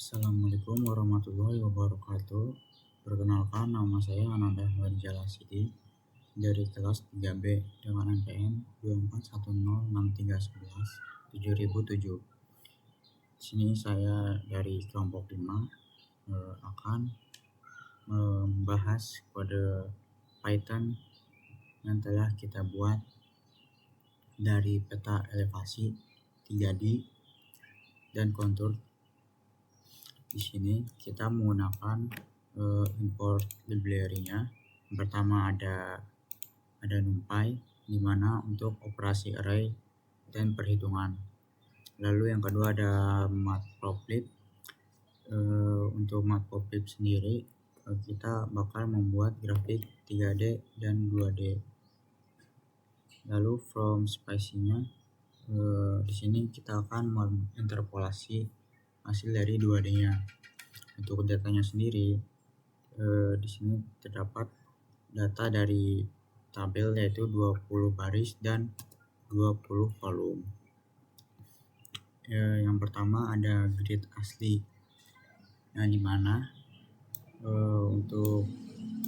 Assalamualaikum warahmatullahi wabarakatuh. Perkenalkan, nama saya Ananda Wadjalasidi dari kelas 3B dengan NPM 24106311 7007. Di sini saya dari kelompok 5 akan membahas kode Python yang telah kita buat dari peta elevasi 3D dan kontur. Di sini kita menggunakan import library-nya. Yang pertama ada NumPy, di mana untuk operasi array dan perhitungan. Lalu yang kedua ada Matplotlib. Untuk Matplotlib sendiri kita bakal membuat grafik 3D dan 2D. Lalu from space-nya di sini kita akan menginterpolasi hasil dari 2D-nya. Untuk datanya sendiri di sini terdapat data dari tabel yaitu 20 baris dan 20 kolom. Yang pertama ada grid asli, yang dimana untuk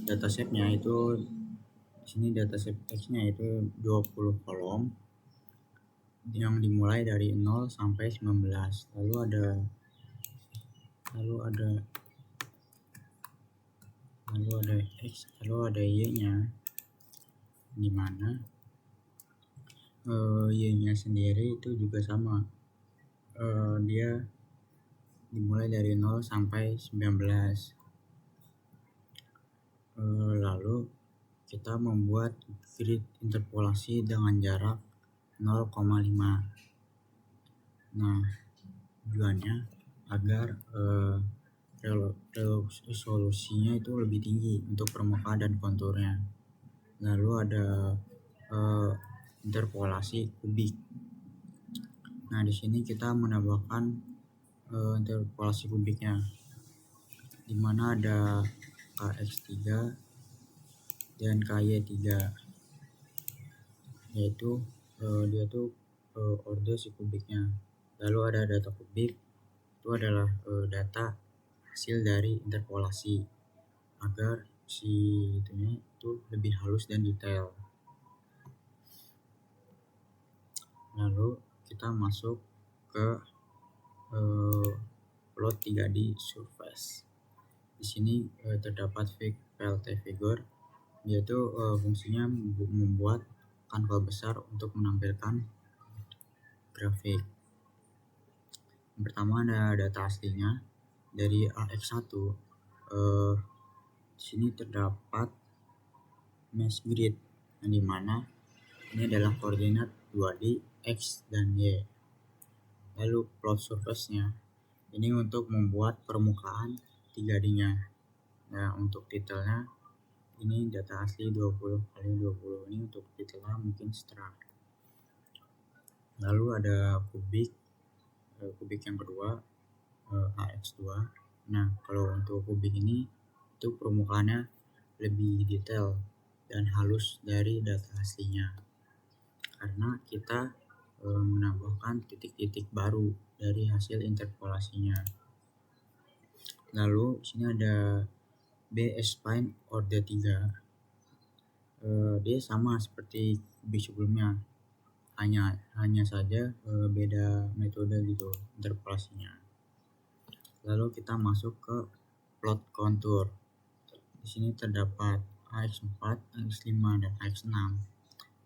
datasetnya itu di sini dataset X-nya itu 20 kolom yang dimulai dari 0 sampai 19. Lalu ada X, lalu ada Y-nya, di mana Y-nya sendiri itu juga sama, dia dimulai dari 0 sampai 19. Lalu kita membuat grid interpolasi dengan jarak 0,5. Nah, tujuannya agar resolusinya itu lebih tinggi untuk permukaan dan konturnya. Lalu ada interpolasi kubik. Nah, di sini kita menambahkan interpolasi kubiknya, di mana ada KX3 dan KY3, yaitu dia tuh order si kubiknya. Lalu ada data kubik, itu adalah data hasil dari interpolasi agar si itunya itu lebih halus dan detail. Lalu kita masuk ke plot 3D surface. Di sini terdapat PLT figure, yaitu fungsinya membuat kanvas besar untuk menampilkan grafik. Yang pertama ada data aslinya dari AX1. Di sini terdapat mesh grid, yang dimana ini adalah koordinat 2D X dan Y. Lalu plot surface-nya ini untuk membuat permukaan 3D-nya. Nah, untuk detailnya ini data asli 20x20. Ini untuk detailnya mungkin setera. Lalu ada kubik yang kedua, AX2. Nah, kalau untuk kubik ini itu permukaannya lebih detail dan halus dari data aslinya, karena kita menambahkan titik-titik baru dari hasil interpolasinya. Lalu sini ada B-spline order 3. Dia sama seperti kubik sebelumnya, hanya saja beda metode gitu interpolasinya. Lalu kita masuk ke plot kontur. Di sini terdapat AX4, AX5 dan AX6.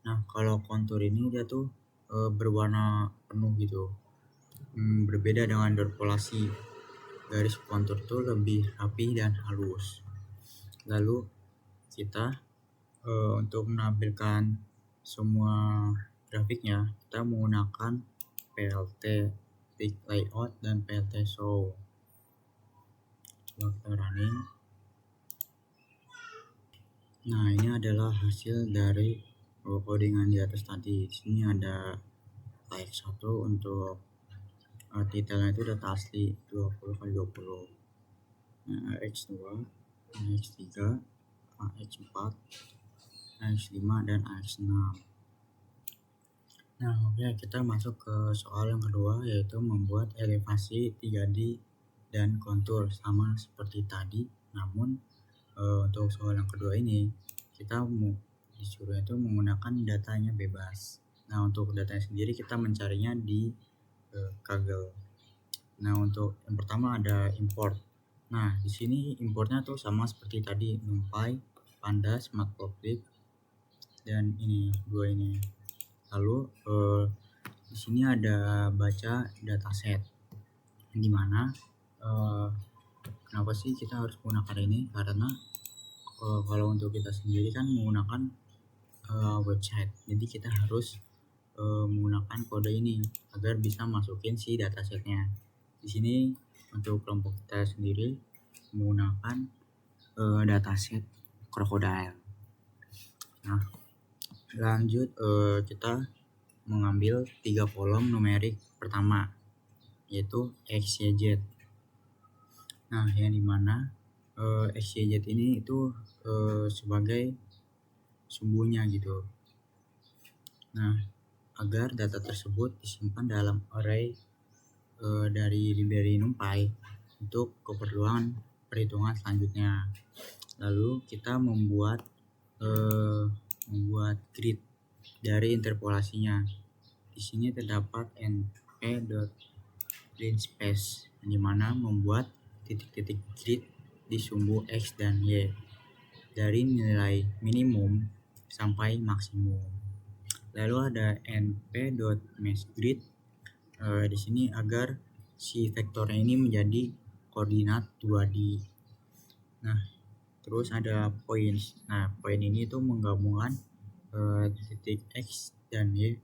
Nah, kalau kontur ini dia tuh berwarna penuh gitu. Berbeda dengan interpolasi, garis kontur tuh lebih rapi dan halus. Lalu kita untuk menampilkan semua grafiknya kita menggunakan PLT Pick Layout dan PLT Show. Coba kita running. Nah, ini adalah hasil dari codingan di atas tadi. Di sini ada AX1 untuk detailnya itu data asli 20x20. Nah, AX2, AX3, AX4, AX5 dan AX6. Nah, oke, kita masuk ke soal yang kedua, yaitu membuat elevasi 3D dan kontur sama seperti tadi. Namun untuk soal yang kedua ini kita disuruh itu menggunakan datanya bebas. Nah, untuk datanya sendiri kita mencarinya di Kaggle. Nah, untuk yang pertama ada import. Nah, di sini importnya tuh sama seperti tadi, NumPy, Pandas, Matplotlib, dan ini dua ini. Lalu di sini ada baca dataset, di mana kenapa sih kita harus menggunakan ini? Karena kalau untuk kita sendiri kan menggunakan website, jadi kita harus menggunakan kode ini agar bisa masukin si datasetnya. Di sini untuk kelompok kita sendiri menggunakan dataset Crocodile. Nah, lanjut kita mengambil 3 kolom numerik pertama, yaitu X, Y, Z. Nah, yang dimana X, Y, Z ini itu sebagai sumbunya gitu. Nah, agar data tersebut disimpan dalam array dari library NumPy untuk keperluan perhitungan selanjutnya. Lalu kita membuat grid dari interpolasinya. Di sini terdapat np.linspace, di mana membuat titik-titik grid di sumbu X dan Y dari nilai minimum sampai maksimum. Lalu ada np.meshGrid di sini agar si vektornya ini menjadi koordinat 2D. Nah, terus ada points. Nah, poin ini tuh menggabungkan titik X dan Y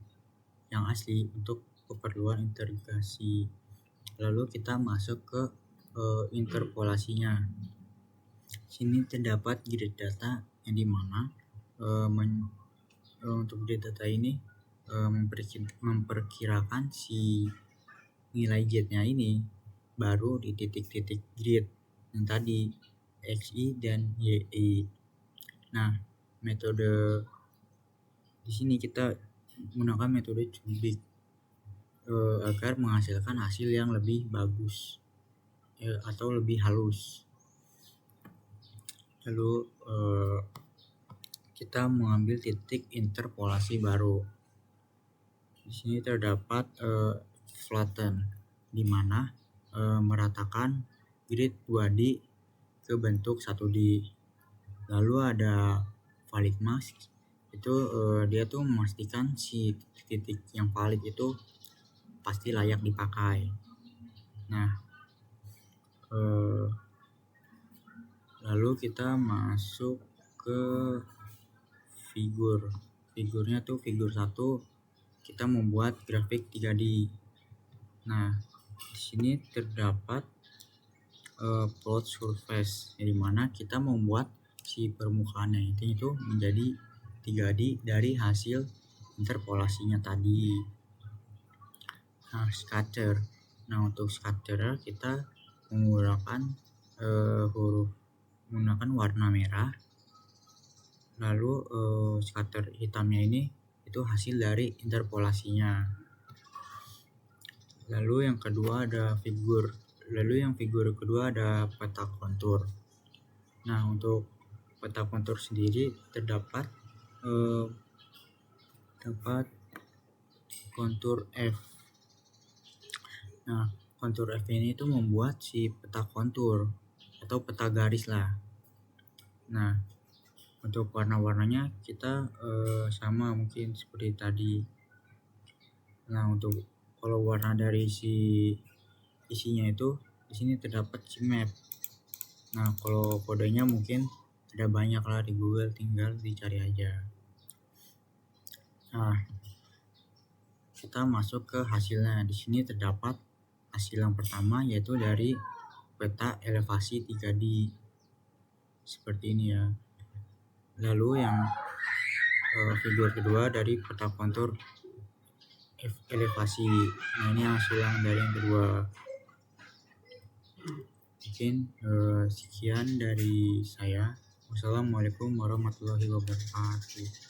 yang asli untuk keperluan integrasi. Lalu kita masuk ke interpolasinya. Sini terdapat grid data yang dimana untuk grid data ini memperkirakan si nilai Z-nya ini baru di titik-titik grid yang tadi XI dan YI. Nah, metode di sini kita menggunakan metode cubic agar menghasilkan hasil yang lebih bagus atau lebih halus. Lalu kita mengambil titik interpolasi baru. Di sini terdapat flatten, di mana meratakan grid 2D ke bentuk 1D. Lalu ada valid mask, itu dia tuh memastikan si titik yang valid itu pasti layak dipakai. Nah, lalu kita masuk ke figurnya tuh figur 1, kita membuat grafik 3D. Nah, di sini terdapat plot surface, di mana kita membuat si permukaannya itu menjadi 3D dari hasil interpolasinya tadi. Nah, scatter. Nah, untuk scatter kita menggunakan menggunakan warna merah. Lalu scatter hitamnya ini itu hasil dari interpolasinya. Lalu yang kedua ada figur. Lalu yang figur kedua ada peta kontur. Nah, untuk peta kontur sendiri terdapat kontur F. Nah, kontur F ini itu membuat si peta kontur atau peta garis lah. Nah, untuk warna-warnanya kita sama mungkin seperti tadi. Nah, untuk kalau warna dari si isinya itu di sini terdapat si map. Nah, kalau kodenya mungkin ada banyak lah di Google, tinggal dicari aja. Nah, kita masuk ke hasilnya. Di sini terdapat hasil yang pertama, yaitu dari peta elevasi 3D seperti ini ya. Lalu yang figur kedua dari peta kontur elevasi. Nah, ini hasil yang dari yang kedua. Mungkin sekian dari saya. Wassalamualaikum warahmatullahi wabarakatuh.